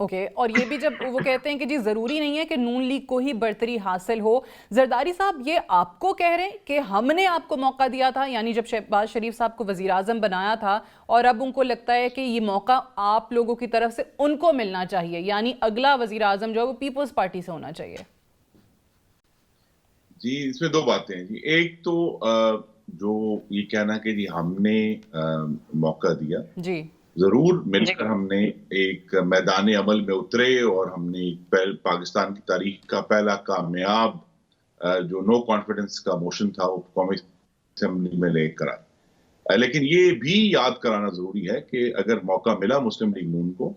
Okay اور یہ بھی جب وہ کہتے ہیں کہ جی ضروری نہیں ہے کہ نون لیگ کو ہی برتری حاصل ہو، زرداری صاحب یہ آپ کو کہہ رہے ہیں کہ ہم نے آپ کو موقع دیا تھا، یعنی جب شہباز شریف صاحب کو وزیر اعظم بنایا تھا اور اب ان کو لگتا ہے کہ یہ موقع آپ لوگوں کی طرف سے ان کو ملنا چاہیے، یعنی اگلا وزیر اعظم جو ہے وہ پیپلز پارٹی سے ہونا چاہیے؟ جی اس میں دو باتیں ہیں جی. ایک تو جو یہ کہنا کہ جی ہم نے موقع دیا، جی ضرور مل کر ہم نے ایک میدان عمل میں اترے اور ہم نے پاکستان کی تاریخ کا پہلا کامیاب جو نو کانفیڈنس کا موشن تھا وہ قومی اسمبلی میں لے کر آئے. لیکن یہ بھی یاد کرانا ضروری ہے کہ اگر موقع ملا مسلم لیگ نون کو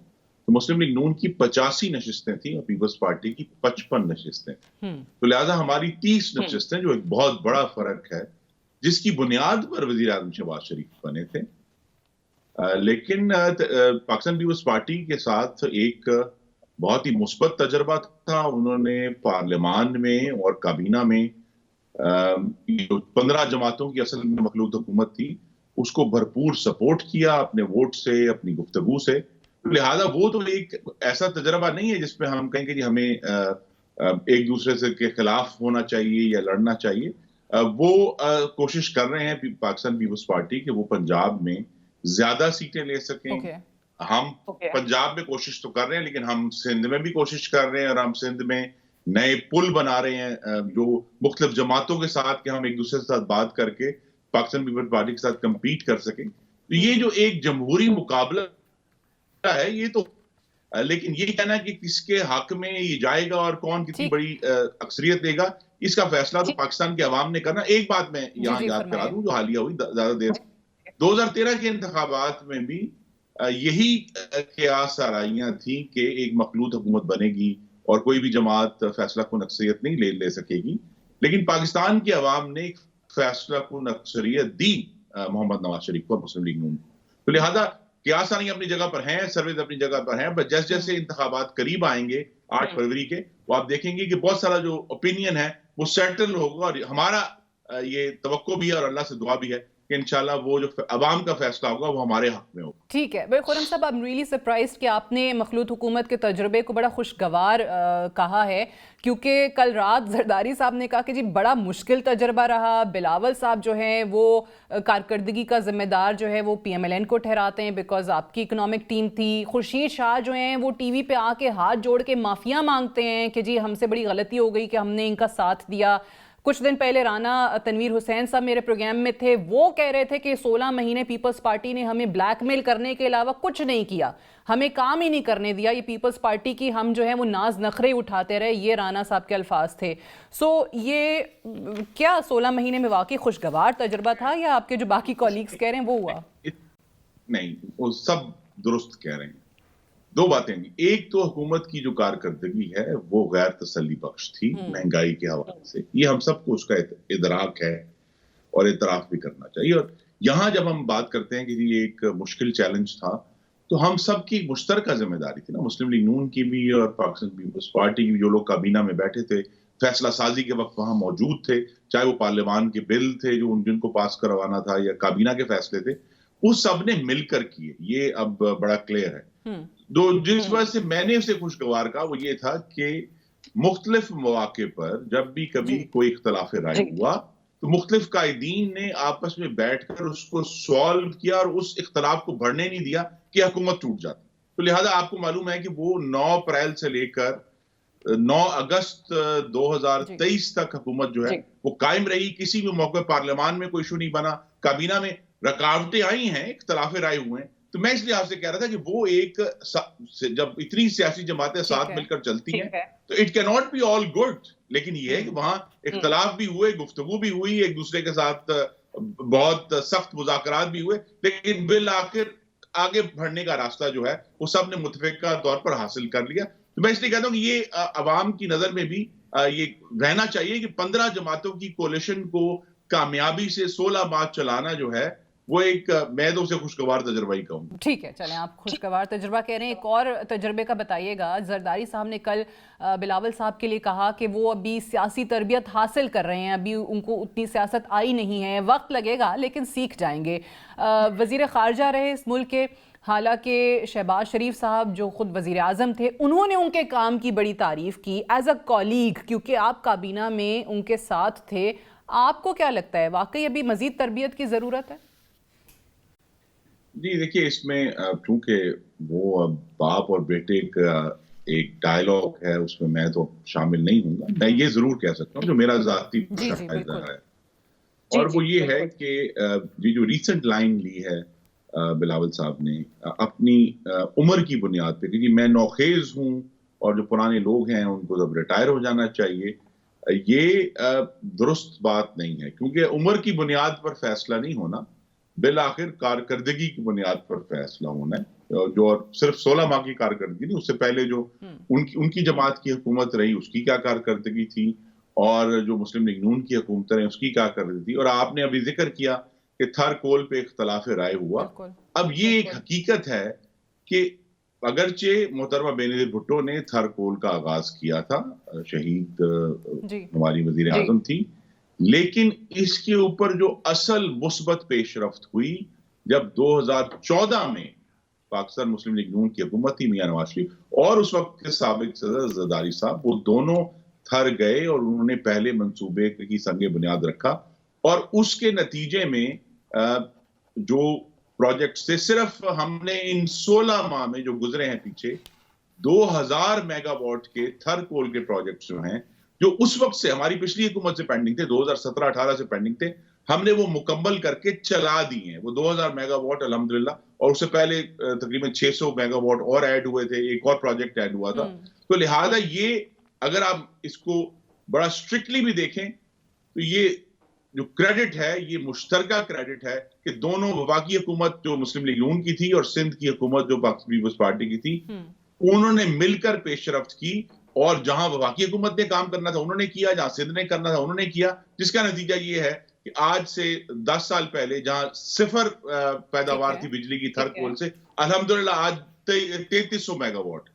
تو مسلم لیگ نون کی 85 نشستیں تھیں اور پیپلز پارٹی کی 55 نشستیں، تو لہٰذا ہماری 30 نشستیں جو ایک بہت بڑا فرق ہے جس کی بنیاد پر وزیر اعظم شہباز شریف بنے تھے. لیکن پاکستان پیپلز پارٹی کے ساتھ ایک بہت ہی مثبت تجربہ تھا. انہوں نے پارلیمان میں اور کابینہ میں 15 جماعتوں کی اصل میں مخلوط حکومت تھی اس کو بھرپور سپورٹ کیا اپنے ووٹ سے، اپنی گفتگو سے. لہذا وہ تو ایک ایسا تجربہ نہیں ہے جس پہ ہم کہیں کہ جی ہمیں ایک دوسرے سے کے خلاف ہونا چاہیے یا لڑنا چاہیے. وہ کوشش کر رہے ہیں پاکستان پیپلز پارٹی کہ وہ پنجاب میں زیادہ سیٹیں لے سکیں. ہم پنجاب میں کوشش تو کر رہے ہیں لیکن ہم سندھ میں بھی کوشش کر رہے ہیں اور ہم سندھ میں نئے پل بنا رہے ہیں جو مختلف جماعتوں کے ساتھ کہ ہم ایک دوسرے کے ساتھ بات کر کے پاکستان پیپلز پارٹی کے ساتھ کمپیٹ کر سکیں. تو یہ جو ایک جمہوری مقابلہ ہے یہ تو، لیکن یہ کہنا کہ کس کے حق میں یہ جائے گا اور کون کتنی بڑی اکثریت دے گا اس کا فیصلہ تو پاکستان کے عوام نے کرنا. ایک بات میں یہاں یاد کرا دوں جو حالیہ ہوئی زیادہ دیر 2013 کے انتخابات میں بھی یہی قیاس آرائیاں تھیں کہ ایک مخلوط حکومت بنے گی اور کوئی بھی جماعت فیصلہ کن اکثریت نہیں لے سکے گی. لیکن پاکستان کے عوام نے ایک فیصلہ کن اکثریت دی محمد نواز شریف کو اور مسلم لیگ نون کو. تو لہٰذا قیاس آرائیاں اپنی جگہ پر ہیں، سرویز اپنی جگہ پر ہیں، بس جیسے جیسے انتخابات قریب آئیں گے 8 فروری کے وہ آپ دیکھیں گے کہ بہت سارا جو اوپینین ہے وہ سیٹل ہوگا. اور ہمارا یہ توقع بھی ہے اور اللہ سے دعا بھی ہے کہ انشاءاللہ وہ جو عوام کا فیصلہ ہوگا وہ ہمارے حق میں ہوگا. ٹھیک ہے. خرم صاحب I'm really surprised کہ آپ نے مخلوط حکومت کے تجربے کو بڑا خوشگوار کہا ہے، کیونکہ کل رات زرداری صاحب نے کہا کہ جی بڑا مشکل تجربہ رہا. بلاول صاحب جو ہیں وہ کارکردگی کا ذمہ دار جو ہے وہ PMLN کو ٹھہراتے ہیں بیکاز آپ کی اکنامک ٹیم تھی. خورشید شاہ جو ہیں وہ ٹی وی پہ آ کے ہاتھ جوڑ کے معافیاں مانگتے ہیں کہ جی ہم سے بڑی غلطی ہو گئی کہ ہم نے ان کا ساتھ دیا. کچھ دن پہلے رانا تنویر حسین صاحب میرے پروگرام میں تھے، وہ کہہ رہے تھے کہ 16 مہینے پیپلز پارٹی نے ہمیں بلیک میل کرنے کے علاوہ کچھ نہیں کیا، ہمیں کام ہی نہیں کرنے دیا. یہ پیپلز پارٹی کی ہم جو ہے وہ ناز نخرے اٹھاتے رہے، یہ رانا صاحب کے الفاظ تھے. سو یہ کیا 16 مہینے میں واقعی خوشگوار تجربہ تھا یا آپ کے جو باقی کولیگز کہہ رہے ہیں وہ ہوا؟ نہیں، وہ سب درست کہہ رہے ہیں. دو باتیں گی. ایک تو حکومت کی جو کارکردگی ہے وہ غیر تسلی بخش تھی مہنگائی کے حوالے سے، یہ ہم سب کو اس کا ادراک ہے اور اعتراف بھی کرنا چاہیے. اور یہاں جب ہم بات کرتے ہیں کہ یہ ایک مشکل چیلنج تھا تو ہم سب کی مشترکہ ذمہ داری تھی نا، مسلم لیگ نون کی بھی اور پاکستان پیپلز پارٹی کی بھی. جو لوگ کابینہ میں بیٹھے تھے فیصلہ سازی کے وقت وہاں موجود تھے، چاہے وہ پارلیمان کے بل تھے جو جن کو پاس کروانا تھا یا کابینہ کے فیصلے تھے، وہ سب نے مل کر کیے. یہ اب بڑا کلیئر ہے. جس وجہ سے میں نے اسے خوشگوار کہا وہ یہ تھا کہ مختلف مواقع پر جب بھی کبھی کوئی اختلاف رائے ہوا تو مختلف قائدین نے آپس میں بیٹھ کر اس کو سالو کیا اور اس اختلاف کو بڑھنے نہیں دیا کہ حکومت ٹوٹ جاتی. تو لہذا آپ کو معلوم ہے کہ وہ 9 اپریل سے لے کر 9 اگست 2023 تک حکومت جو ہے وہ قائم رہی. کسی بھی موقع پارلیمان میں کوئی ایشو نہیں بنا، کابینہ میں رکاوٹیں آئی ہیں، اختلاف رائے ہوئے ہیں. تو میں اس لیے آپ سے کہہ رہا تھا کہ وہ ایک جب اتنی سیاسی جماعتیں ساتھ مل کر چلتی ہیں تو اٹ کی ناٹ بی آل گڈ. لیکن یہ ہے کہ وہاں اختلاف بھی ہوئے، گفتگو بھی ہوئی، ایک دوسرے کے ساتھ بہت سخت مذاکرات بھی ہوئے، لیکن بالآخر آگے بڑھنے کا راستہ جو ہے وہ سب نے متفقہ طور پر حاصل کر لیا. تو میں اس لیے کہتا ہوں کہ یہ عوام کی نظر میں بھی یہ رہنا چاہیے کہ 15 جماعتوں کی کولیشن کو کامیابی سے 16 ماہ چلانا جو ہے وہ ایک میں تو اسے خوشگوار تجربہ ہی کہوں. ٹھیک ہے، چلیں آپ خوشگوار تجربہ کہہ رہے ہیں، ایک اور تجربے کا بتائیے گا. زرداری صاحب نے کل بلاول صاحب کے لیے کہا کہ وہ ابھی سیاسی تربیت حاصل کر رہے ہیں، ابھی ان کو اتنی سیاست آئی نہیں ہے، وقت لگے گا لیکن سیکھ جائیں گے. وزیر خارجہ رہے اس ملک کے، حالانکہ شہباز شریف صاحب جو خود وزیر اعظم تھے انہوں نے ان کے کام کی بڑی تعریف کی ایز اے کولیگ، کیونکہ آپ کابینہ میں ان کے ساتھ تھے. آپ کو کیا لگتا ہے واقعی ابھی مزید تربیت کی ضرورت ہے؟ جی دیکھیے، اس میں چونکہ وہ باپ اور بیٹے کا ایک ڈائلاگ ہے، اس میں تو شامل نہیں ہوں گا. میں یہ ضرور کہہ سکتا ہوں جو میرا ذاتی مشاہدہ ہے، اور وہ یہ ہے کہ یہ جو ریسنٹ لائن لی ہے بلاول صاحب نے اپنی عمر کی بنیاد پہ کہ میں نوخیز ہوں اور جو پرانے لوگ ہیں ان کو اب ریٹائر ہو جانا چاہیے، یہ درست بات نہیں ہے. کیونکہ عمر کی بنیاد پر فیصلہ نہیں ہونا، بالآخر کارکردگی کی بنیاد پر فیصلہ ہونا ہے. جو صرف 16 ماہ کی کارکردگی نہیں، اس سے پہلے جو ان کی جماعت کی حکومت رہی اس کی کیا کارکردگی تھی، اور جو مسلم لیگ نون کی حکومت رہی اس کی کیا کارکردگی تھی. اور آپ نے ابھی ذکر کیا کہ تھر کول پہ اختلاف رائے ہوا. اب یہ ایک حقیقت ہے کہ اگرچہ محترمہ بینظیر بھٹو نے تھر کول کا آغاز کیا تھا، شہید ہماری وزیر اعظم تھی، لیکن اس کے اوپر جو اصل مثبت پیش رفت ہوئی جب 2014 میں پاکستان مسلم لیگ نون کی حکومت تھی، میاں نواز شریف اور اس وقت کے سابق صدر زرداری صاحب، وہ دونوں تھر گئے اور انہوں نے پہلے منصوبے کی سنگ بنیاد رکھا. اور اس کے نتیجے میں جو پروجیکٹس تھے، صرف ہم نے ان 16 ماہ میں جو گزرے ہیں پیچھے 2000 میگا واٹ کے تھر کول کے پروجیکٹس جو ہیں، جو اس وقت سے ہماری پچھلی حکومت سے پینڈنگ تھے، 2017-18 سے پینڈنگ تھے، ہم نے وہ مکمل کر کے چلا دی ہیں. وہ 2000 میگا واٹ الحمدللہ، اور اس سے پہلے تقریباً 600 میگا واٹ اور ایڈ ہوئے تھے، ایک اور پروجیکٹ ایڈ ہوا تھا. تو لہٰذا یہ اگر آپ اس کو بڑا اسٹرکٹلی بھی دیکھیں تو یہ جو کریڈٹ ہے یہ مشترکہ کریڈٹ ہے کہ دونوں وفاقی حکومت جو مسلم لیگ نون کی تھی اور سندھ کی حکومت جو پاکستان پیپلز پارٹی کی تھی، انہوں نے مل کر پیش رفت کی. اور جہاں وفاقی حکومت نے کام کرنا تھا انہوں نے کیا، جہاں سندھ نے کرنا تھا انہوں نے کیا، جس کا نتیجہ یہ ہے کہ آج سے 10 سال پہلے جہاں 0 پیداوار تھی بجلی کی تھر کول سے، الحمدللہ آج 3300 میگا واٹ.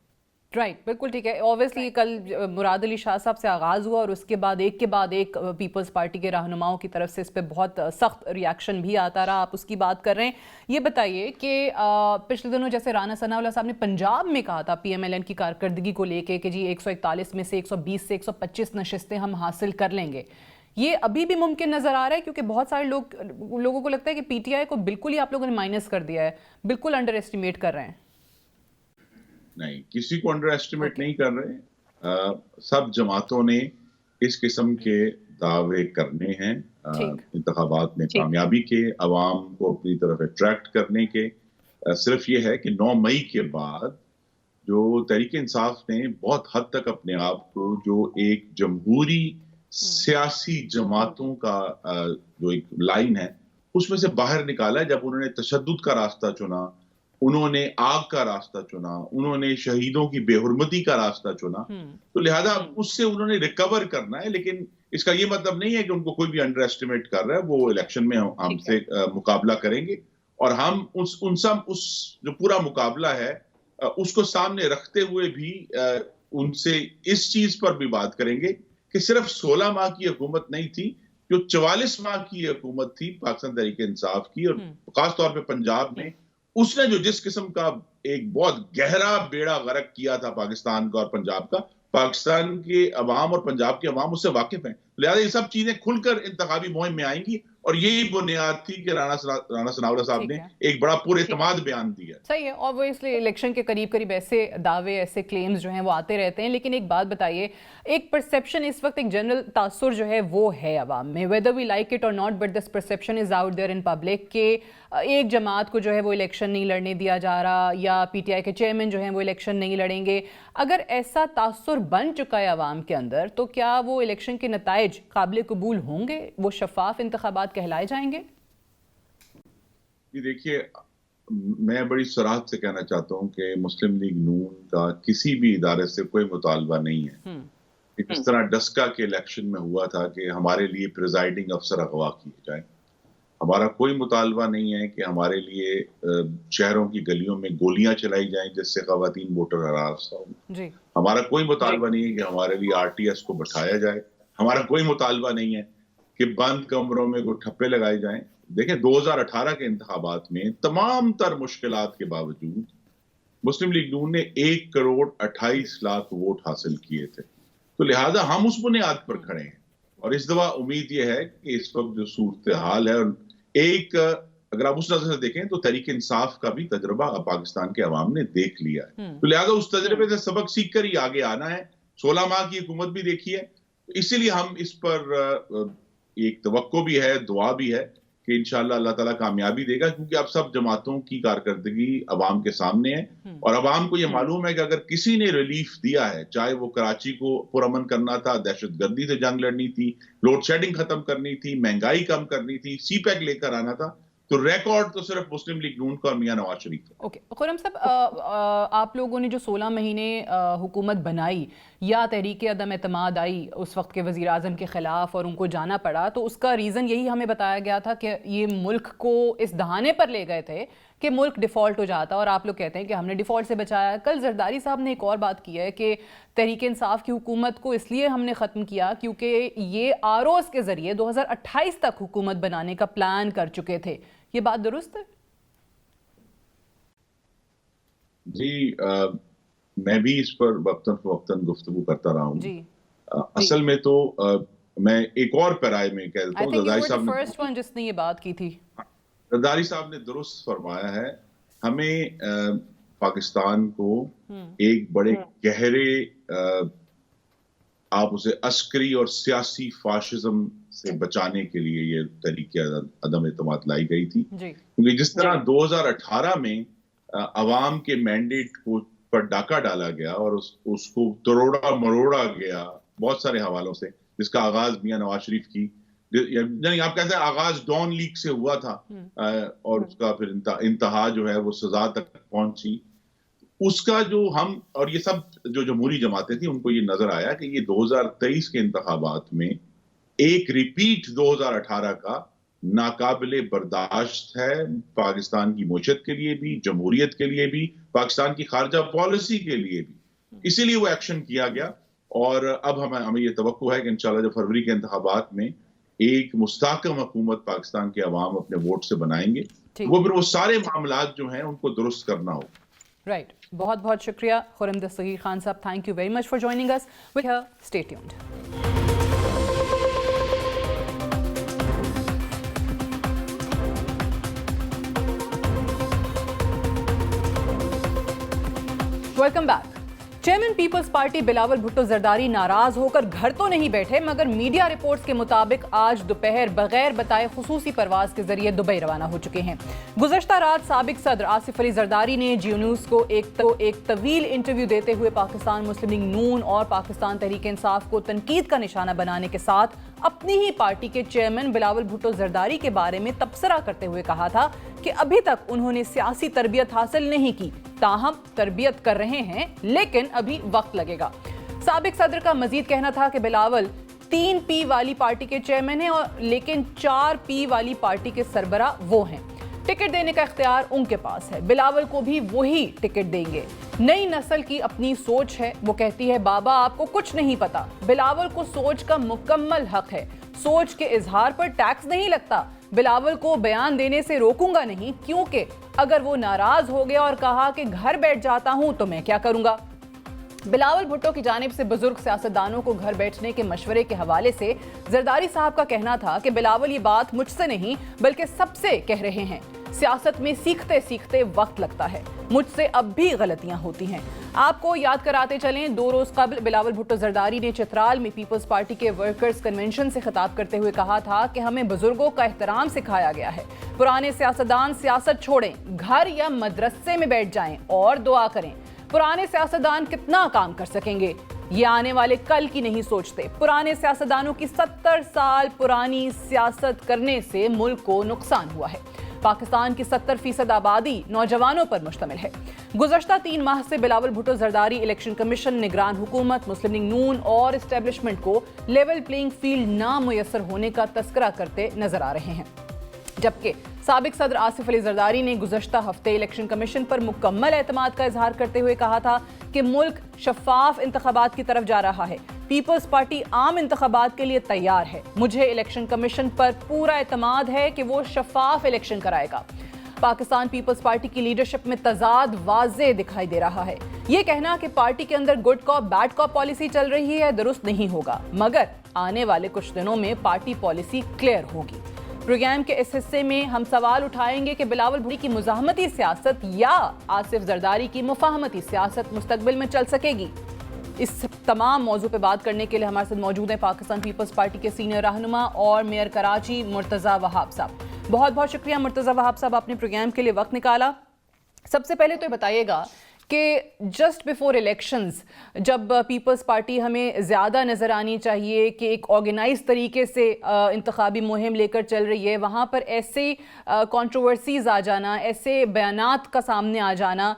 رائٹ، بالکل ٹھیک ہے. اوبویسلی کل مراد علی شاہ صاحب سے آغاز ہوا اور اس کے بعد ایک پیپلز پارٹی کے رہنماؤں کی طرف سے اس پہ بہت سخت ریاکشن بھی آتا رہا. آپ اس کی بات کر رہے ہیں. یہ بتائیے کہ پچھلے دنوں جیسے رانا ثناء اللہ صاحب نے پنجاب میں کہا تھا پی ایم ایل این کی کارکردگی کو لے کے کہ جی 141 میں سے 120 سے 125 نشستیں ہم حاصل کر لیں گے، یہ ابھی بھی ممکن نظر آ رہا ہے؟ کیونکہ بہت سارے لوگوں کو لگتا ہے کہ پی ٹی آئی کو بالکل ہی آپ لوگوں نے مائنس کر دیا ہے، بالکل انڈر ایسٹیمیٹ کر رہے ہیں. نہیں، کسی کو انڈر ایسٹیمیٹ نہیں کر رہے. سب جماعتوں نے اس قسم کے دعوے کرنے ہیں انتخابات میں کامیابی کے، عوام کو اپنی طرف اٹریکٹ کرنے کے. صرف یہ ہے کہ 9 مئی کے بعد جو تحریک انصاف نے بہت حد تک اپنے آپ کو جو ایک جمہوری سیاسی جماعتوں کا جو ایک لائن ہے اس میں سے باہر نکالا ہے. جب انہوں نے تشدد کا راستہ چنا، انہوں نے آگ کا راستہ چنا، انہوں نے شہیدوں کی بے حرمتی کا راستہ چنا، تو لہذا اس سے انہوں نے ریکور کرنا ہے. لیکن اس کا یہ مطلب نہیں ہے کہ ان کو کوئی بھی انڈر ایسٹیمیٹ کر رہا ہے. وہ الیکشن میں ہم سے مقابلہ کریں گے اور ہم اس جو پورا مقابلہ ہے اس کو سامنے رکھتے ہوئے بھی ان سے اس چیز پر بھی بات کریں گے کہ صرف 16 ماہ کی حکومت نہیں تھی، جو 44 ماہ کی حکومت تھی پاکستان تحریک انصاف کی، اور خاص طور پہ پنجاب میں اس نے جو جس قسم کا ایک بہت گہرا بیڑا غرق کیا تھا پاکستان کا اور پنجاب کا، پاکستان کے عوام اور پنجاب کے عوام اس سے واقف ہیں. لہذا یہ سب چیزیں کھل کر انتخابی مہم میں آئیں گی، اور یہی بنیاد تھی کہ رانا ثناء اللہ صاحب نے ایک بڑا پر اعتماد بیان دیا. صحیح ہے. اوبویسلی الیکشن کے قریب ایسے دعوے، ایسے کلیمز جو ہیں وہ آتے رہتے ہیں. لیکن ایک بات بتائیے، ایک پرسیپشن اس وقت، ایک جنرل تاثر جو ہے وہ ہے عوام میں، whether we like it or not, but this perception is out there in public کہ ایک جماعت کو جو ہے وہ الیکشن نہیں لڑنے دیا جا رہا، یا پی ٹی آئی کے چیئرمین جو ہیں وہ الیکشن نہیں لڑیں گے. اگر ایسا تاثر بن چکا ہے عوام کے اندر تو کیا وہ الیکشن کے نتائج قابل قبول ہوں گے؟ وہ شفاف انتخابات کہلائے جائیں گے؟ دیکھیے، میں بڑی صراحت سے کہنا چاہتا ہوں کہ مسلم لیگ نون کا کسی بھی ادارے سے کوئی مطالبہ نہیں ہے. اس طرح ڈسکا کے الیکشن میں ہوا تھا کہ ہمارے لیے پریزائڈنگ افسر اغوا کیے جائیں، ہمارا کوئی مطالبہ نہیں ہے کہ ہمارے لیے شہروں کی گلیوں میں گولیاں چلائی جائیں جس سے خواتین ووٹر ہراس ہوں. ہمارا کوئی مطالبہ نہیں ہے کہ ہمارے لیے RTS کو بٹھایا جائے. ہمارا کوئی مطالبہ نہیں ہے کہ بند کمروں میں کوئی ٹھپے لگائے جائیں. دیکھیں 2018 کے انتخابات میں تمام تر مشکلات کے باوجود مسلم لیگ نون نے 1,28,00,000 ووٹ حاصل کیے تھے. تو لہٰذا ہم اس بنیاد پر کھڑے ہیں. اور اس دفعہ امید یہ ہے کہ اس وقت جو صورتحال ہے، اگر آپ اس نظر سے دیکھیں تو تحریک انصاف کا بھی تجربہ پاکستان کے عوام نے دیکھ لیا ہے. تو لہٰذا اس تجربے سے سبق سیکھ کر ہی آگے آنا ہے. 16 ماہ کی حکومت بھی دیکھی ہے، اسی لیے ہم اس پر ایک توقع بھی ہے، دعا بھی ہے کہ انشاءاللہ اللہ تعالیٰ کامیابی دے گا، کیونکہ اب سب جماعتوں کی کارکردگی عوام کے سامنے ہے. اور عوام کو یہ معلوم ہے کہ اگر کسی نے ریلیف دیا ہے، چاہے وہ کراچی کو پرامن کرنا تھا، دہشت گردی سے جنگ لڑنی تھی، لوڈ شیڈنگ ختم کرنی تھی، مہنگائی کم کرنی تھی، سی پیک لے کر آنا تھا، تو ریکارڈ تو صرف مسلم لیگ نون کا اور میاں نواز شریف کا. اوکے خرم صاحب، آپ لوگوں نے جو 16 مہینے حکومت بنائی یا تحریک عدم اعتماد آئی اس وقت کے وزیر اعظم کے خلاف اور ان کو جانا پڑا، تو اس کا ریزن یہی ہمیں بتایا گیا تھا کہ یہ ملک کو اس دہانے پر لے گئے تھے کہ ملک ڈیفالٹ ہو جاتا، اور آپ لوگ کہتے ہیں کہ ہم نے ڈیفالٹ سے بچایا. کل زرداری صاحب نے ایک اور بات کی ہے کہ تحریک انصاف کی حکومت کو اس لیے ہم نے ختم کیا کیونکہ یہ ROs کے ذریعے 2028 تک حکومت بنانے کا پلان کر چکے تھے. یہ بات درست ہے؟ جی، میں بھی اس پر وقتاً فوقتاً گفتگو کرتا رہا ہوں. اصل میں تو میں ایک اور پیرائے میں کہہ دیتا ہوں، جس نے یہ بات کی تھی. زرداری صاحب نے درست فرمایا ہے. ہمیں پاکستان کو ایک بڑے گہرے، آپ اسے عسکری اور سیاسی فاشزم سے بچانے کے لیے یہ تحریک عدم اعتماد لائی گئی تھی. کیونکہ جس طرح 2018 میں عوام کے مینڈیٹ پر ڈاکہ ڈالا گیا اور اس کو تروڑا مروڑا گیا بہت سارے حوالوں سے، جس کا آغاز میاں نواز شریف کی، یعنی آپ کہتے ہیں آغاز ڈان لیگ سے ہوا تھا اور اس کا پھر انتہا جو ہے وہ سزا تک پہنچی. اس کا جو ہم اور یہ سب جو جمہوری جماعتیں تھیں ان کو یہ نظر آیا کہ یہ 2023 کے انتخابات میں ایک ریپیٹ 2018 کا ناقابل برداشت ہے، پاکستان کی معیشت کے لیے بھی، جمہوریت کے لیے بھی، پاکستان کی خارجہ پالیسی کے لیے بھی. اسی لیے وہ ایکشن کیا گیا. اور اب ہمیں یہ توقع ہے کہ انشاءاللہ جب فروری کے انتخابات میں ایک مستحکم حکومت پاکستان کے عوام اپنے ووٹ سے بنائیں گے، وہ پھر وہ سارے معاملات جو ہیں ان کو درست کرنا ہو. رائٹ. بہت بہت شکریہ خرم Dastgir Khan Sahib. Thank you very much for joining us. Stay tuned. Welcome back. Chairman Peoples Party Bilawal Bhutto Zardari ناراض ہو کر گھر تو نہیں بیٹھے، مگر میڈیا رپورٹس کے مطابق آج دوپہر بغیر بتائے خصوصی پرواز کے ذریعے دبئی روانہ ہو چکے ہیں. گزشتہ رات سابق صدر آصف علی زرداری نے جیو نیوز کو ایک طویل انٹرویو دیتے ہوئے پاکستان مسلم لیگ نون اور پاکستان تحریک انصاف کو تنقید کا نشانہ بنانے کے ساتھ اپنی ہی پارٹی کے چیئرمین بلاول بھٹو زرداری کے بارے میں تبصرہ کرتے ہوئے کہا تھا کہ ابھی تک انہوں نے سیاسی تربیت حاصل نہیں کی، تاہم تربیت کر رہے ہیں لیکن ابھی وقت لگے گا. سابق صدر کا مزید کہنا تھا کہ بلاول 3P والی پارٹی کے چیئرمین ہیں لیکن 4P والی پارٹی کے سربراہ وہ ہیں. ٹکٹ دینے کا اختیار ان کے پاس ہے، بلاول کو بھی وہی ٹکٹ دیں گے. نئی نسل کی اپنی سوچ ہے، وہ کہتی ہے بابا آپ کو کچھ نہیں پتا. بلاول کو سوچ کا مکمل حق ہے، سوچ کے اظہار پر ٹیکس نہیں لگتا. بلاول کو بیان دینے سے روکوں گا نہیں، کیونکہ اگر وہ ناراض ہو گیا اور کہا کہ گھر بیٹھ جاتا ہوں تو میں کیا کروں گا. بلاول بھٹو کی جانب سے بزرگ سیاستدانوں کو گھر بیٹھنے کے مشورے کے حوالے سے زرداری صاحب کا کہنا تھا کہ بلاول یہ بات مجھ سے نہیں بلکہ سب سے کہہ رہے ہیں. سیاست میں سیکھتے سیکھتے وقت لگتا ہے، مجھ سے اب بھی غلطیاں ہوتی ہیں. آپ کو یاد کراتے چلیں 2 روز قبل بلاول بھٹو زرداری نے چترال میں پیپلز پارٹی کے ورکرز کنونشن سے خطاب کرتے ہوئے کہا تھا کہ ہمیں بزرگوں کا احترام سکھایا گیا ہے. پرانے سیاستدان سیاست چھوڑیں، گھر یا مدرسے میں بیٹھ جائیں اور دعا کریں. پرانے سیاستدان کتنا کام کر سکیں گے، یہ آنے والے کل کی نہیں سوچتے. پرانے سیاستدانوں کی 70 سال پرانی سیاست کرنے سے ملک کو نقصان ہوا ہے. پاکستان کی 70% آبادی نوجوانوں پر مشتمل ہے. گزشتہ 3 ماہ سے بلاول بھٹو زرداری الیکشن کمیشن، نگران حکومت، مسلم لیگ نون اور اسٹیبلشمنٹ کو لیول پلینگ فیلڈ نامیسر ہونے کا تذکرہ کرتے نظر آ رہے ہیں. جبکہ سابق صدر آصف علی زرداری نے گزشتہ ہفتے الیکشن کمیشن پر مکمل اعتماد کا اظہار کرتے ہوئے کہا تھا کہ ملک شفاف انتخابات کی طرف جا رہا ہے. پیپلز پارٹی عام انتخابات کے لیے تیار ہے. مجھے الیکشن کمیشن پر پورا اعتماد ہے کہ وہ شفاف الیکشن کرائے گا. پاکستان پیپلز پارٹی کی لیڈرشپ میں تضاد واضح دکھائی دے رہا ہے. یہ کہنا کہ پارٹی کے اندر گڈ کاپ بیڈ کاپ پالیسی چل رہی ہے درست نہیں ہوگا، مگر آنے والے کچھ دنوں میں پارٹی پالیسی کلیئر ہوگی. پروگرام کے اس حصے میں ہم سوال اٹھائیں گے کہ بلاول بھٹو کی مزاحمتی سیاست یا آصف زرداری کی مفاہمتی سیاست مستقبل میں چل سکے گی. اس تمام موضوع پہ بات کرنے کے لیے ہمارے ساتھ موجود ہیں پاکستان پیپلز پارٹی کے سینئر رہنما اور میئر کراچی مرتضیٰ وہاب صاحب. بہت بہت شکریہ مرتضیٰ وہاب صاحب، آپ نے پروگرام کے لیے وقت نکالا. سب سے پہلے تو یہ بتائیے گا کہ جسٹ بیفور الیکشنز جب پیپلز پارٹی ہمیں زیادہ نظر آنی چاہیے کہ ایک آرگنائز طریقے سے انتخابی مہم لے کر چل رہی ہے، وہاں پر ایسے کنٹروورسیز آ جانا، ایسے بیانات کا سامنے آ جانا،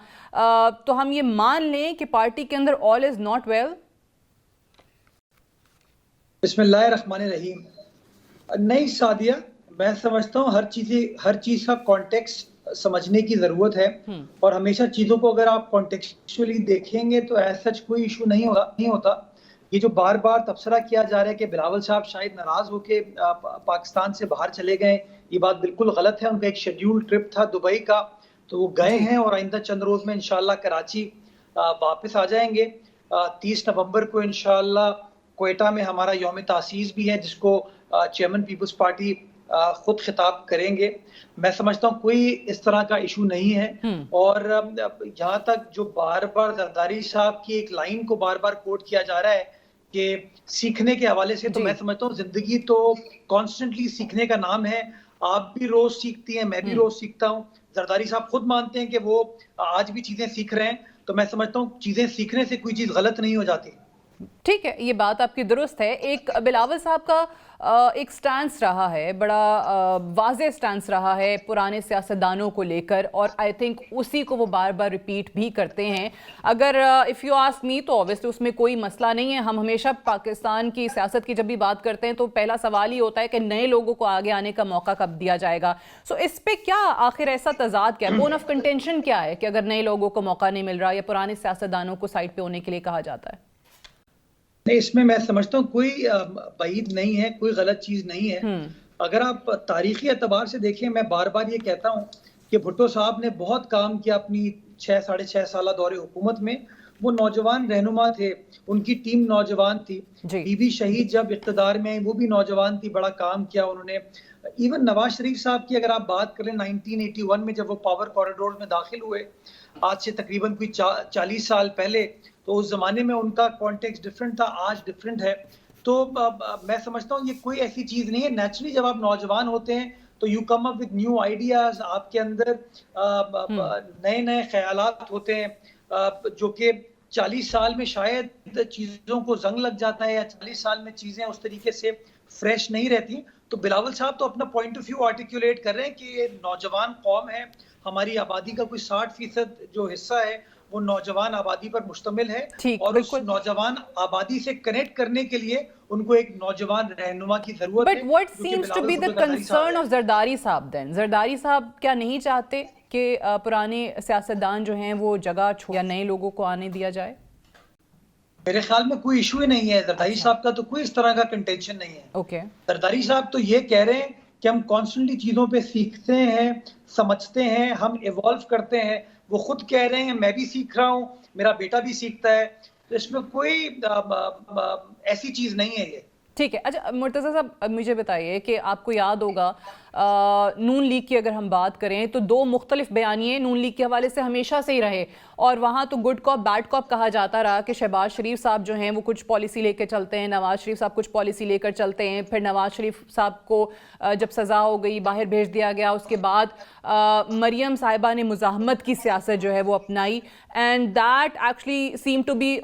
تو ہم یہ مان لیں کہ پارٹی کے اندر آل از ناٹ ویل. بسم اللہ الرحمن الرحیم. نہیں سعدیہ، میں سمجھتا ہوں ہر چیز کا کانٹیکسٹ سمجھنے کی ضرورت ہے، اور ہمیشہ چیزوں کو اگر آپ کانٹیکسچولی دیکھیں گے تو ایسا کوئی ایشو نہیں ہوتا. یہ جو بار بار تبصرہ کیا جا رہا ہے کہ بلاول صاحب شاید ناراض ہو کے پاکستان سے باہر چلے گئے، یہ بات بالکل غلط ہے. ان کا ایک شیڈیول ٹرپ تھا دبئی کا، تو وہ گئے ہیں اور آئندہ چند روز میں انشاءاللہ کراچی واپس آ جائیں گے. 30 نومبر کو انشاءاللہ کوئٹہ میں ہمارا یوم تاسیس بھی ہے، جس کو چیئرمین پیپلز پارٹی خود خطاب کریں گے. میں سمجھتا ہوں کوئی اس طرح کا ایشو نہیں ہے. اور یہاں تک جو بار بار زرداری صاحب کی ایک لائن کو بار بار کوٹ کیا جا رہا ہے کہ سیکھنے کے حوالے سے، تو میں سمجھتا ہوں زندگی تو کانسٹنٹلی سیکھنے کا نام ہے. آپ بھی روز سیکھتی ہیں، میں بھی روز سیکھتا ہوں. زرداری صاحب خود مانتے ہیں کہ وہ آج بھی چیزیں سیکھ رہے ہیں، تو میں سمجھتا ہوں چیزیں سیکھنے سے کوئی چیز غلط نہیں ہو جاتی. ٹھیک ہے، یہ بات آپ کی درست ہے. ایک بلاول صاحب کا ایک سٹانس رہا ہے، بڑا واضح سٹانس رہا ہے پرانے سیاستدانوں کو لے کر، اور آئی تھنک اسی کو وہ بار بار ریپیٹ بھی کرتے ہیں. اگر اف یو آسک می تو اوبویسلی اس میں کوئی مسئلہ نہیں ہے. ہم ہمیشہ پاکستان کی سیاست کی جب بھی بات کرتے ہیں تو پہلا سوال ہی ہوتا ہے کہ نئے لوگوں کو آگے آنے کا موقع کب دیا جائے گا. سو اس پہ کیا آخر ایسا تضاد کیا ہے، بون آف کنٹینشن کیا ہے کہ اگر نئے لوگوں کو موقع نہیں مل رہا یا پرانے سیاستدانوں کو سائڈ پہ ہونے کے لیے کہا جاتا ہے؟ نہیں، اس میں سمجھتا ہوں کوئی بعید نہیں ہے، کوئی غلط چیز نہیں ہے. اگر آپ تاریخی اعتبار سے دیکھیں، میں بار بار یہ کہتا ہوں کہ بھٹو صاحب نے بہت کام کیا اپنی 6 سالہ دور حکومت میں. وہ نوجوان رہنما تھے، ان کی ٹیم نوجوان تھی. بی بی شہید جب اقتدار میں آئی وہ بھی نوجوان تھی، بڑا کام کیا انہوں نے. ایون نواز شریف صاحب کی اگر آپ بات کریں 1981 میں جب وہ پاور کوریڈور میں داخل ہوئے، آج سے تقریباً کوئی 40 سال پہلے، تو اس زمانے میں ان کا کانٹیکسٹ ڈیفرنٹ تھا، آج ڈیفرنٹ ہے. تو میں سمجھتا ہوں یہ کوئی ایسی چیز نہیں ہے. نیچرلی جب آپ نوجوان ہوتے ہیں تو you come up with new ideas, آپ کے اندر نئے خیالات ہوتے ہیں جو کہ 40 سال میں شاید چیزوں کو زنگ لگ جاتا ہے، یا 40 سال میں چیزیں اس طریقے سے فریش نہیں رہتی. تو بلاول صاحب تو اپنا پوائنٹ آف ویو آرٹیکولیٹ کر رہے ہیں کہ یہ نوجوان قوم ہے، ہماری آبادی کا کوئی 60% جو حصہ ہے وہ نوجوان آبادی پر مشتمل ہے، اور اس نوجوان آبادی سے کنیکٹ کرنے کے لیے ان کو ایک نوجوان رہنما کی ضرورت ہے. But what seems to be the concern of Zardari صاحب then؟ زرداری صاحب کیا نہیں چاہتے کہ پرانے سیاستدان جو ہیں وہ جگہ چھوڑ یا نئے لوگوں کو آنے دیا جائے؟ میرے خیال میں کوئی ایشو ہی نہیں ہے. زرداری صاحب کا تو کوئی اس طرح کا کنٹینشن نہیں ہے. زرداری صاحب تو یہ کہہ رہے ہیں کہ ہم کانسٹنٹلی چیزوں پہ سیکھتے ہیں، سمجھتے ہیں، ہم ایوالو کرتے ہیں. وہ خود کہہ رہے ہیں میں بھی سیکھ رہا ہوں، میرا بیٹا بھی سیکھتا ہے. تو اس میں کوئی ایسی چیز نہیں ہے. یہ ٹھیک ہے. اچھا مرتضیٰ صاحب مجھے بتائیے کہ آپ کو یاد ہوگا نون لیگ کی اگر ہم بات کریں تو 2 مختلف بیانیے نون لیگ کے حوالے سے ہمیشہ سے ہی رہے، اور وہاں تو گڈ کاپ بیڈ کاپ کہا جاتا رہا کہ شہباز شریف صاحب جو ہیں وہ کچھ پالیسی لے کے چلتے ہیں، نواز شریف صاحب کچھ پالیسی لے کر چلتے ہیں. پھر نواز شریف صاحب کو جب سزا ہو گئی باہر بھیج دیا گیا، اس کے بعد مریم صاحبہ نے مزاحمت کی سیاست جو ہے وہ اپنائی، and that actually seem to be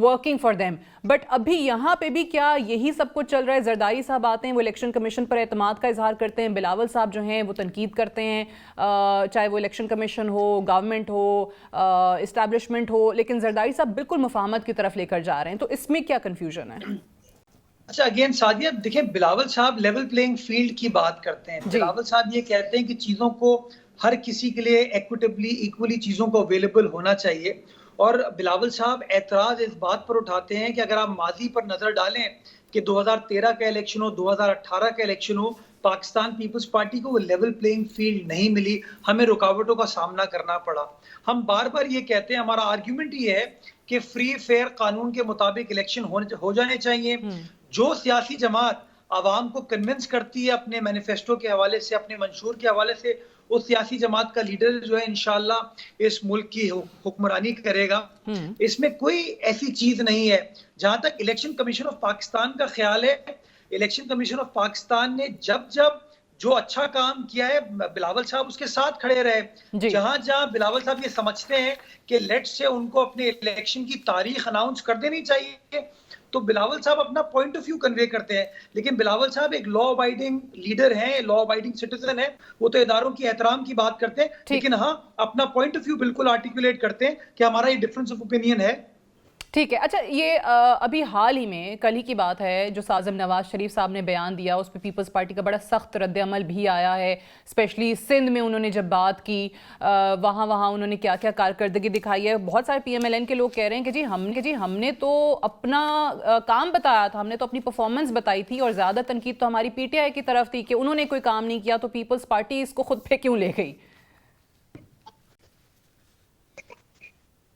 working for them. But ابھی یہاں پہ بھی کیا یہی سب کچھ چل رہا ہے؟ زرداری صاحب آتے ہیں، وہ الیکشن کمیشن پر اعتماد کا اظہار کرتے ہیں، بلاول صاحب جو ہیں وہ تنقید کرتے ہیں، چاہے وہ الیکشن کمیشن ہو، گورنمنٹ ہو، اسٹیبلشمنٹ ہو، لیکن زرداری صاحب بالکل مفاہمت کی طرف لے کر جا رہے ہیں. تو اس میں کیا کنفیوژن ہے؟ اچھا اگین سعدیہ دیکھیں بلاول صاحب لیول پلینگ فیلڈ کی بات کرتے ہیں. بلاول صاحب یہ کہتے ہیں کہ چیزوں کو ہر کسی کے لیے ایکوٹیبلی ایکولی چیزوں کو اویلیبل ہونا چاہیے. اور بلاول صاحب اعتراض اس بات پر اٹھاتے ہیں کہ اگر آپ ماضی پر نظر ڈالیں کہ 2013 کا الیکشن ہو 2018 کا الیکشن ہو, پاکستان پیپلز پارٹی کو وہ لیول پلینگ فیلڈ نہیں ملی, ہمیں رکاوٹوں کا سامنا کرنا پڑا. ہم بار بار یہ کہتے ہیں, ہمارا آرگیومنٹ یہ ہے کہ فری فیئر قانون کے مطابق الیکشن ہو جانے چاہیے. جو سیاسی جماعت عوام کو کنونس کرتی ہے اپنے مینیفیسٹو کے حوالے سے, اپنے منشور کے حوالے سے, اس سیاسی جماعت کا لیڈر جو ہے انشاءاللہ اس ملک کی حکمرانی کرے گا. اس میں کوئی ایسی چیز نہیں ہے. جہاں تک الیکشن کمیشن آف پاکستان کا خیال ہے, الیکشن کمیشن آف پاکستان نے جب جو اچھا کام کیا ہے بلاول صاحب اس کے ساتھ کھڑے رہے. جہاں بلاول صاحب یہ سمجھتے ہیں کہ لیٹ سے ان کو اپنے الیکشن کی تاریخ اناؤنس کر دینی چاہیے, تو بلاول صاحب اپنا پوائنٹ آف ویو کنوے کرتے ہیں. لیکن بلاول صاحب ایک لا ابائڈنگ لیڈر ہیں, لا ابائڈنگ سٹیزن ہیں, وہ تو اداروں کی احترام کی بات کرتے ہیں, لیکن ہاں اپنا پوائنٹ آف ویو بالکل آرٹیکولیٹ کرتے ہیں کہ ہمارا یہ ڈفرنس آف اوپینین ہے. ٹھیک ہے. اچھا یہ ابھی حال ہی میں کل ہی کی بات ہے جو سازم نواز شریف صاحب نے بیان دیا, اس پہ پیپلز پارٹی کا بڑا سخت رد عمل بھی آیا ہے. اسپیشلی سندھ میں انہوں نے جب بات کی, وہاں انہوں نے کیا کیا کارکردگی دکھائی ہے. بہت سارے پی ایم ایل این کے لوگ کہہ رہے ہیں کہ جی ہم نے تو اپنا کام بتایا تھا, ہم نے تو اپنی پرفارمنس بتائی تھی, اور زیادہ تنقید تو ہماری پی ٹی آئی کی طرف تھی کہ انہوں نے کوئی کام نہیں کیا, تو پیپلز پارٹی اس کو خود پہ کیوں لے گئی.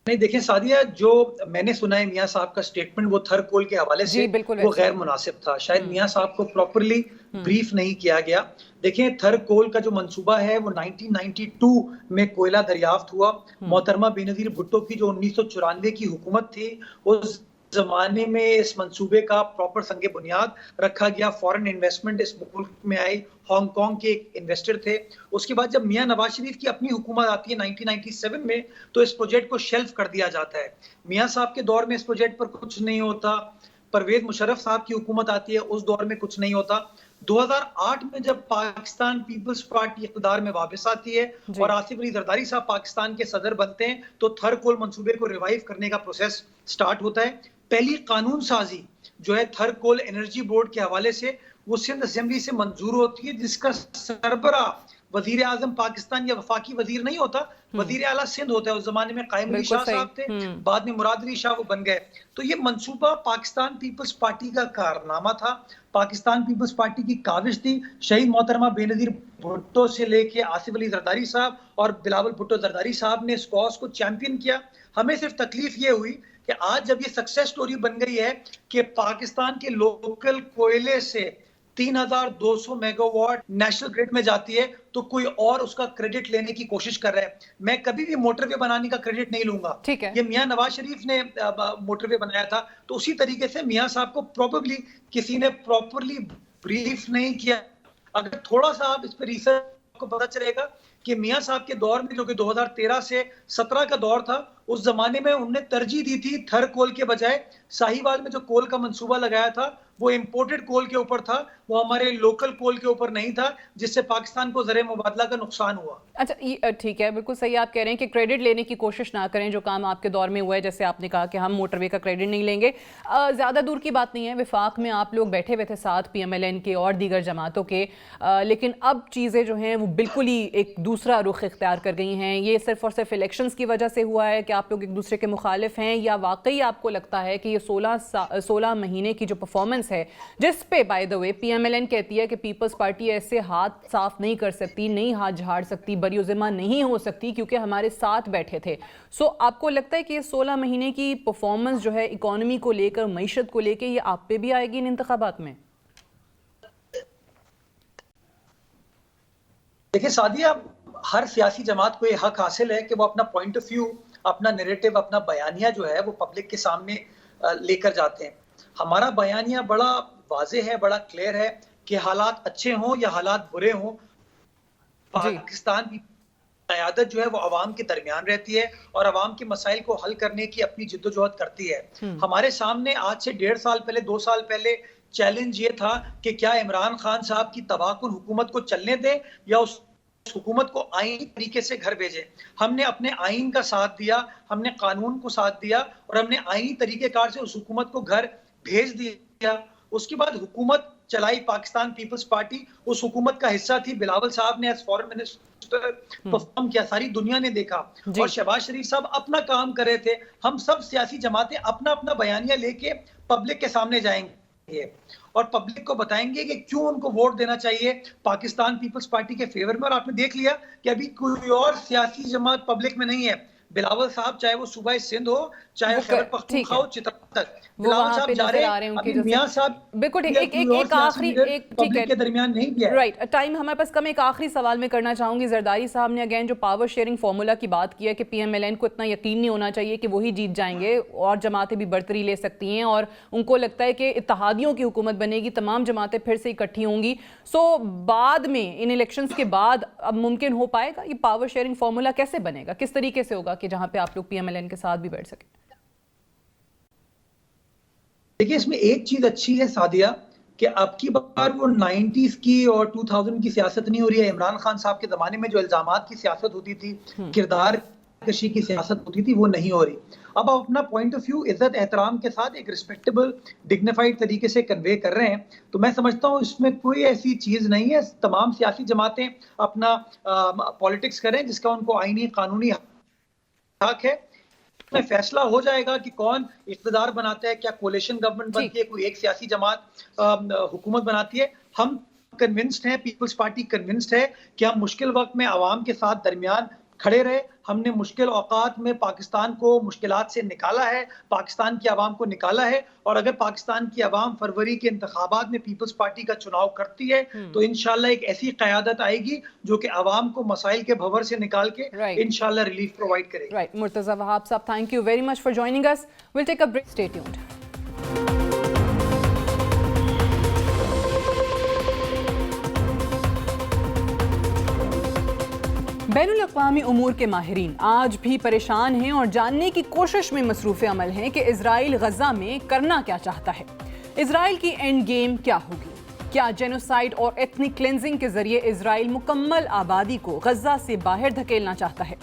نہیں دیکھیں سعدیہ, جو میں نے سنا ہے میاں صاحب کا سٹیٹمنٹ وہ تھر کول کے حوالے سے وہ غیر مناسب تھا. شاید میاں صاحب کو پراپرلی بریف نہیں کیا گیا. دیکھیں تھر کول کا جو منصوبہ ہے وہ 1992 میں کوئلہ دریافت ہوا. محترمہ بینظیر بھٹو کی جو 1994 کی حکومت تھی, اس زمانے میں اس منصوبے کا پراپر سنگ بنیاد رکھا گیا. فورن انویسٹمنٹ اس ملک میں آئی, ہانگ کانگ کے ایک انویسٹر تھے. اس کے بعد جب میاں نواز شریف کی اپنی حکومت آتی ہے 1997 میں, تو اس پروجیکٹ کو شیلف کر دیا جاتا ہے. میاں صاحب کے دور میں اس پروجیکٹ پر کچھ نہیں ہوتا. پرویز مشرف صاحب کی حکومت آتی ہے, اس دور میں کچھ نہیں ہوتا. 2008 میں جب پاکستان پیپلز پارٹی اقتدار میں واپس آتی ہے اور آصف علی زرداری صاحب پاکستان کے صدر بنتے ہیں, تو تھر کول منصوبے کو ریوائیو کرنے کا پروسیس سٹارٹ ہوتا ہے. پہلی قانون سازی جو ہے تھر کول انرجی بورڈ کے حوالے سے, وہ سندھ اسمبلی سے منظور ہوتی ہے, جس کا سربراہ وزیر اعظم پاکستان یا وفاقی وزیر نہیں ہوتا, وزیر اعلیٰ سندھ ہوتا ہے. اس زمانے میں قائم علی شاہ صاحب تھے, بعد میں مراد علی شاہ وہ بن گئے. تو یہ منصوبہ پاکستان پیپلز پارٹی کا کارنامہ تھا, پاکستان پیپلز پارٹی کی کاوش تھی. شہید محترمہ بینظیر بھٹو سے لے کے آصف علی زرداری صاحب اور بلاول بھٹو زرداری صاحب نے اس کاز کو چیمپئن کیا. ہمیں صرف تکلیف یہ ہوئی کہ آج جب یہ سکسیس سٹوری بن گئی ہے کہ پاکستان کے لوکل کوئلے سے 3200 میگا واٹ نیشنل گریڈ میں جاتی ہے, تو کوئی اور اس کا کریڈٹ لینے کی کوشش کر رہا ہے. میں کبھی بھی موٹر وے بنانے کا کریڈٹ نہیں لوں گا, یہ میاں نواز شریف نے موٹر وے بنایا تھا. تو اسی طریقے سے میاں صاحب کو پروبیبلی کسی نے پراپرلی بریف نہیں کیا. اگر تھوڑا سا آپ اس پہ ریسرچ کو پتا چلے گا کہ میاں صاحب کے دور میں جو کہ 2013 سے 17 کا دور تھا, اس زمانے میں انہوں نے ترجیح دی تھی تھر کول کے بجائے ساہیوال میں جو کول کا منصوبہ لگایا تھا وہ امپورٹڈ کول کے اوپر تھا, وہ ہمارے لوکل کول کے اوپر نہیں تھا, جس سے پاکستان کو زر مبادلہ کا نقصان ہوا. اچھا ٹھیک ہے, بالکل صحیح آپ کہہ رہے ہیں کہ کریڈٹ لینے کی کوشش نہ کریں. جو کام آپ کے دور میں ہوا ہے, جیسے آپ نے کہا کہ ہم موٹر وے کا کریڈٹ نہیں لیں گے, زیادہ دور کی بات نہیں ہے. وفاق میں آپ لوگ بیٹھے ہوئے تھے ساتھ پی ایم ایل این کے اور دیگر جماعتوں کے, لیکن اب چیزیں جو ہیں وہ بالکل ہی ایک دوسرا رخ اختیار کر گئی ہیں. یہ صرف اور صرف الیکشنز کی وجہ سے ہوا ہے کہ آپ لوگ ایک دوسرے کے مخالف ہیں, یا واقعی آپ کو لگتا ہے کہ یہ 16 مہینے کی جو پرفارمنس ہے, جس پہ by the way P M L N کہتی ہے کہ پیپلز پارٹی ایسے ہاتھ صاف نہیں کر سکتی, نہیں ہاتھ جھاڑ سکتی, بری و ذمہ نہیں ہو سکتی کیونکہ ہمارے ساتھ بیٹھے تھے. سو آپ کو لگتا ہے کہ یہ 16 مہینے کی پرفارمنس جو ہے اکانومی کو لے کر, معیشت کو لے کے, یہ آپ پہ بھی آئے گی ان انتخابات میں؟ دیکھیں سعدیہ, ہر سیاسی جماعت کو یہ حق حاصل ہے کہ وہ اپنا پوائنٹ آف ویو, اپنا نیریٹو, اپنا بیانیہ جو ہے وہ پبلک کے سامنے لے کر جاتے ہیں. ہمارا بیانیہ بڑا واضح ہے, بڑا کلیئر ہے کہ حالات اچھے ہوں یا حالات برے ہوں, پاکستان کی قیادت جو ہے وہ عوام کے درمیان رہتی ہے اور عوام کے مسائل کو حل کرنے کی اپنی جدوجہد کرتی ہے. ہمارے سامنے آج سے 1.5 سال پہلے, 2 سال پہلے چیلنج یہ تھا کہ کیا عمران خان صاحب کی تباہ کن حکومت کو چلنے دیں یا اس حکومت کو آئین طریقے سے گھر بھیجیں. ہم نے اپنے آئین کا ساتھ دیا, ہم نے قانون کو ساتھ دیا, اور ہم نے آئینی طریقہ کار سے اس حکومت کو گھر بھیج دیا. اس کے بعد حکومت چلائی پاکستان پیپلز پارٹی, اس حکومت کا حصہ تھی بلاول صاحب نے ایز فارن منسٹر پرفارم کیا, ساری دنیا نے دیکھا. اور شہباز شریف صاحب اپنا کام کر رہے تھے. ہم سب سیاسی جماعتیں اپنا اپنا بیانیہ لے کے پبلک کے سامنے جائیں گے اور پبلک کو بتائیں گے کہ کیوں ان کو ووٹ دینا چاہیے پاکستان پیپلز پارٹی کے فیور میں. اور آپ نے دیکھ لیا کہ ابھی کوئی اور سیاسی جماعت پبلک میں نہیں ہے. بلاول صاحب چاہے وہ صوبہ سندھ ہو, چاہے خیبر پختونخوا ہو, چترال تک, بلاول صاحب جا رہے ہیں. ابھی میاں صاحب بالکل ایک آخری پبلک کے درمیان نہیں گیا. رائٹ, ٹائم ہمارے پاس کم. ایک آخری سوال میں کرنا چاہوں گی. زرداری صاحب نے اگین جو پاور شیئرنگ فارمولا کی بات کی ہے کہ پی ایم ایل این کو اتنا یقین نہیں ہونا چاہیے کہ وہی جیت جائیں گے, اور جماعتیں بھی برتری لے سکتی ہیں, اور ان کو لگتا ہے کہ اتحادیوں کی حکومت بنے گی, تمام جماعتیں پھر سے اکٹھی ہوں گی. سو بعد میں ان الیکشنز کے بعد اب ممکن ہو پائے گا یہ پاور شیئرنگ فارمولا؟ کیسے بنے گا, کس طریقے سے ہوگا کہ جہاں پہ آپ لوگ پی ایم ایل این کے ساتھ بھی بیٹھ سکیں؟ دیکھیں اس میں ایک چیز اچھی ہے سعدیہ کہ اب کی بار وہ 90s کی اور 2000 کی سیاست نہیں ہو رہی ہے. عمران خان صاحب کے زمانے میں جو الزامات کی سیاست ہوتی تھی, کردار کشی کی سیاست ہوتی تھی, وہ نہیں ہو رہی. اب آپ اپنا پوائنٹ آف ویو عزت احترام کے ساتھ ایک ریسپیکٹیبل ڈگنیفائڈ طریقے سے کنوے کر رہے ہیں. تو میں سمجھتا ہوں اس میں کوئی ایسی چیز نہیں ہے. تمام سیاسی جماعتیں اپنا پالیٹکس کریں جس کا ان کو آئینی قانونی حق ہے. میں فیصلہ ہو جائے گا کہ کون اقتدار بناتا ہے, کیا کولیشن گورنمنٹ بنتی ہے, کوئی ایک سیاسی جماعت حکومت بناتی ہے. ہم کنونسڈ ہیں, پیپلز پارٹی کنونسڈ ہے کہ ہم مشکل وقت میں عوام کے ساتھ درمیان کھڑے رہے. ہم نے مشکل اوقات میں پاکستان کو مشکلات سے نکالا ہے, پاکستان کی عوام کو نکالا ہے. اور اگر پاکستان کی عوام فروری کے انتخابات میں پیپلز پارٹی کا چناؤ کرتی ہے تو انشاءاللہ ایک ایسی قیادت آئے گی جو کہ عوام کو مسائل کے بھور سے نکال کے انشاءاللہ ریلیف پرووائڈ کرے گی. رائٹ, مرتضی وہاب صاحب, thank you very much for joining us. Well take a break, stay tuned. بین الاقوامی امور کے ماہرین آج بھی پریشان ہیں اور جاننے کی کوشش میں مصروف عمل ہیں کہ اسرائیل غزہ میں کرنا کیا چاہتا ہے. اسرائیل کی اینڈ گیم کیا ہوگی؟ کیا جینوسائیڈ اور ایتھنک کلینزنگ کے ذریعے اسرائیل مکمل آبادی کو غزہ سے باہر دھکیلنا چاہتا ہے؟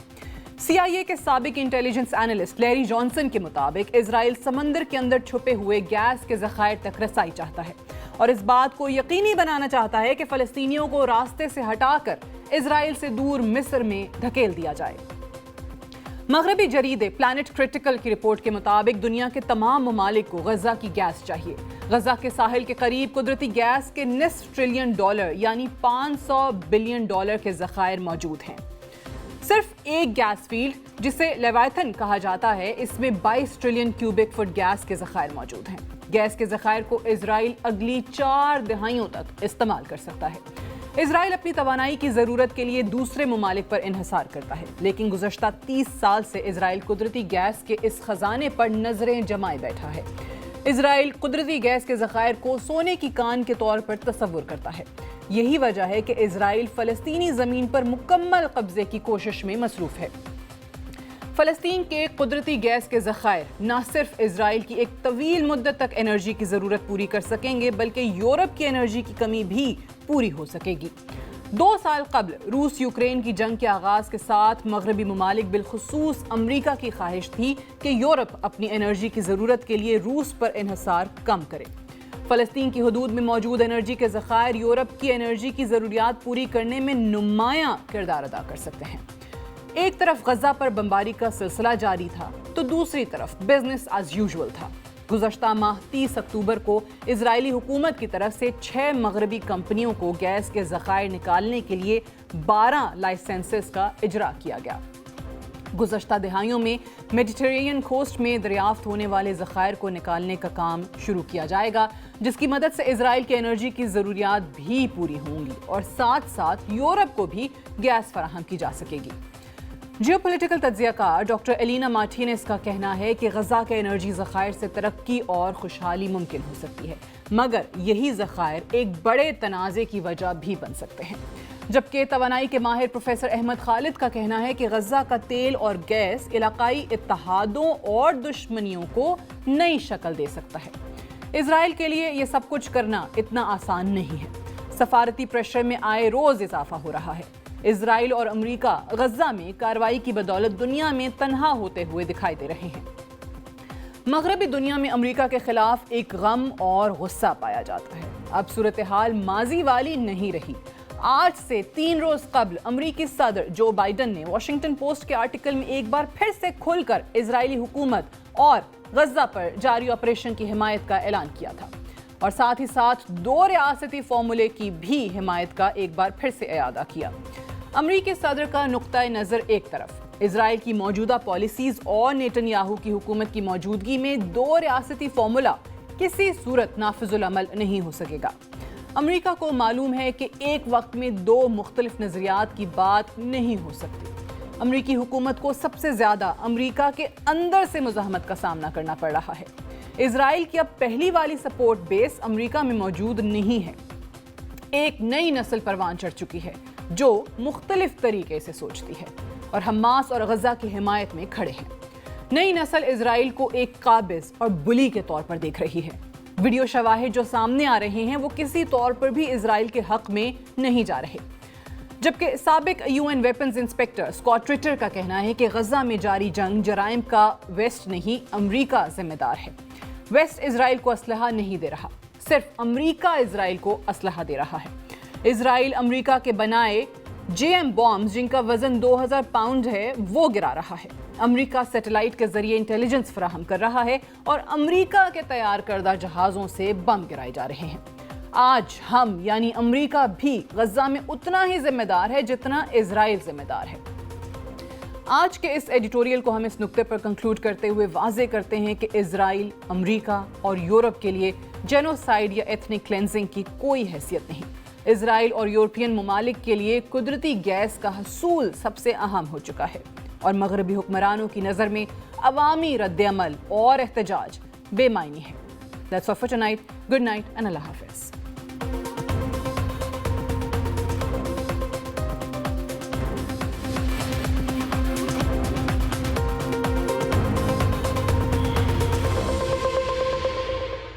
سی آئی اے کے سابق انٹیلیجنس اینالسٹ لیری جانسن کے مطابق اسرائیل سمندر کے اندر چھپے ہوئے گیس کے ذخائر تک رسائی چاہتا ہے اور اس بات کو یقینی بنانا چاہتا ہے کہ فلسطینیوں کو راستے سے ہٹا کر اسرائیل سے دور مصر میں دھکیل دیا جائے. مغربی جریدے پلانٹ کرٹیکل کی رپورٹ کے مطابق دنیا کے تمام ممالک کو غزہ کی گیس چاہیے. غزہ کے ساحل کے قریب قدرتی گیس کے $0.5 ٹریلین یعنی $500 بلین کے ذخائر موجود ہیں. صرف ایک گیس فیلڈ جسے لیویتھن کہا جاتا ہے, اس میں 22 ٹریلین کیوبک فٹ گیس کے ذخائر موجود ہیں. گیس کے ذخائر کو اسرائیل اگلی 4 دہائیوں تک استعمال کر سکتا ہے. اسرائیل اپنی توانائی کی ضرورت کے لیے دوسرے ممالک پر انحصار کرتا ہے, لیکن گزشتہ 30 سال سے اسرائیل قدرتی گیس کے اس خزانے پر نظریں جمائے بیٹھا ہے. اسرائیل قدرتی گیس کے ذخائر کو سونے کی کان کے طور پر تصور کرتا ہے. یہی وجہ ہے کہ اسرائیل فلسطینی زمین پر مکمل قبضے کی کوشش میں مصروف ہے. فلسطین کے قدرتی گیس کے ذخائر نہ صرف اسرائیل کی ایک طویل مدت تک انرجی کی ضرورت پوری کر سکیں گے بلکہ یورپ کی انرجی کی کمی بھی پوری ہو سکے گی. 2 سال قبل روس یوکرین کی جنگ کے آغاز کے ساتھ مغربی ممالک بالخصوص امریکہ کی خواہش تھی کہ یورپ اپنی انرجی کی ضرورت کے لیے روس پر انحصار کم کرے. فلسطین کی حدود میں موجود انرجی کے ذخائر یورپ کی انرجی کی ضروریات پوری کرنے میں نمایاں کردار ادا کر سکتے ہیں. ایک طرف غزہ پر بمباری کا سلسلہ جاری تھا تو دوسری طرف بزنس ایز یوزول تھا. گزشتہ ماہ 30 اکتوبر کو اسرائیلی حکومت کی طرف سے 6 مغربی کمپنیوں کو گیس کے ذخائر نکالنے کے لیے 12 لائسنسز کا اجرا کیا گیا. گزشتہ دہائیوں میں میڈیٹرینین کوسٹ میں دریافت ہونے والے ذخائر کو نکالنے کا کام شروع کیا جائے گا, جس کی مدد سے اسرائیل کے انرجی کی ضروریات بھی پوری ہوں گی اور ساتھ ساتھ یورپ کو بھی گیس فراہم کی جا سکے گی. جیو پولیٹیکل تجزیہ کار ڈاکٹر ایلینا مارٹینز کا کہنا ہے کہ غزہ کے انرجی ذخائر سے ترقی اور خوشحالی ممکن ہو سکتی ہے, مگر یہی ذخائر ایک بڑے تنازع کی وجہ بھی بن سکتے ہیں. جبکہ توانائی کے ماہر پروفیسر احمد خالد کا کہنا ہے کہ غزہ کا تیل اور گیس علاقائی اتحادوں اور دشمنیوں کو نئی شکل دے سکتا ہے. اسرائیل کے لیے یہ سب کچھ کرنا اتنا آسان نہیں ہے. سفارتی پریشر میں آئے روز اضافہ ہو رہا ہے. اسرائیل اور امریکہ غزہ میں کارروائی کی بدولت دنیا میں تنہا ہوتے ہوئے دکھائی دے رہے ہیں. مغربی دنیا میں امریکہ کے خلاف ایک غم اور غصہ پایا جاتا ہے۔ اب صورتحال ماضی والی نہیں رہی۔ آج سے 3 روز قبل امریکی صدر جو بائیڈن نے واشنگٹن پوسٹ کے آرٹیکل میں ایک بار پھر سے کھل کر اسرائیلی حکومت اور غزہ پر جاری آپریشن کی حمایت کا اعلان کیا تھا، اور ساتھ ہی ساتھ 2 ریاستی فارمولے کی بھی حمایت کا ایک بار پھر سے اعادہ کیا۔ امریکی صدر کا نقطۂ نظر ایک طرف اسرائیل کی موجودہ پالیسیز اور نیتن یاہو کی حکومت کی موجودگی میں 2 ریاستی فارمولا کسی صورت نافذ العمل نہیں ہو سکے گا۔ امریکہ کو معلوم ہے کہ ایک وقت میں 2 مختلف نظریات کی بات نہیں ہو سکتی۔ امریکی حکومت کو سب سے زیادہ امریکہ کے اندر سے مزاحمت کا سامنا کرنا پڑ رہا ہے۔ اسرائیل کی اب پہلی والی سپورٹ بیس امریکہ میں موجود نہیں ہے۔ ایک نئی نسل پروان چڑھ چکی ہے جو مختلف طریقے سے سوچتی ہے اور حماس اور غزہ کی حمایت میں کھڑے ہیں۔ نئی نسل اسرائیل کو ایک قابض اور بلی کے طور پر دیکھ رہی ہے۔ ویڈیو شواہد جو سامنے آ رہے ہیں وہ کسی طور پر بھی اسرائیل کے حق میں نہیں جا رہے، جبکہ سابق UN ویپنز انسپیکٹر اسکاٹ رٹر کا کہنا ہے کہ غزہ میں جاری جنگ جرائم کا ویسٹ نہیں امریکہ ذمہ دار ہے۔ ویسٹ اسرائیل کو اسلحہ نہیں دے رہا، صرف امریکہ اسرائیل کو اسلحہ دے رہا ہے۔ اسرائیل امریکہ کے بنائے JM بامز جن کا وزن 2000 پاؤنڈ ہے وہ گرا رہا ہے۔ امریکہ سیٹلائٹ کے ذریعے انٹیلیجنس فراہم کر رہا ہے اور امریکہ کے تیار کردہ جہازوں سے بم گرائے جا رہے ہیں۔ آج ہم یعنی امریکہ بھی غزہ میں اتنا ہی ذمہ دار ہے جتنا اسرائیل ذمہ دار ہے۔ آج کے اس ایڈیٹوریل کو ہم اس نقطے پر کنکلوڈ کرتے ہوئے واضح کرتے ہیں کہ اسرائیل، امریکہ اور یورپ کے لیے جینوسائیڈ یا ایتھنک کلینزنگ کی کوئی حیثیت نہیں۔ اسرائیل اور یورپین ممالک کے لیے قدرتی گیس کا حصول سب سے اہم ہو چکا ہے، اور مغربی حکمرانوں کی نظر میں عوامی رد عمل اور احتجاج بے معنی ہے۔ That's all for tonight. Good night and Allah Hafiz.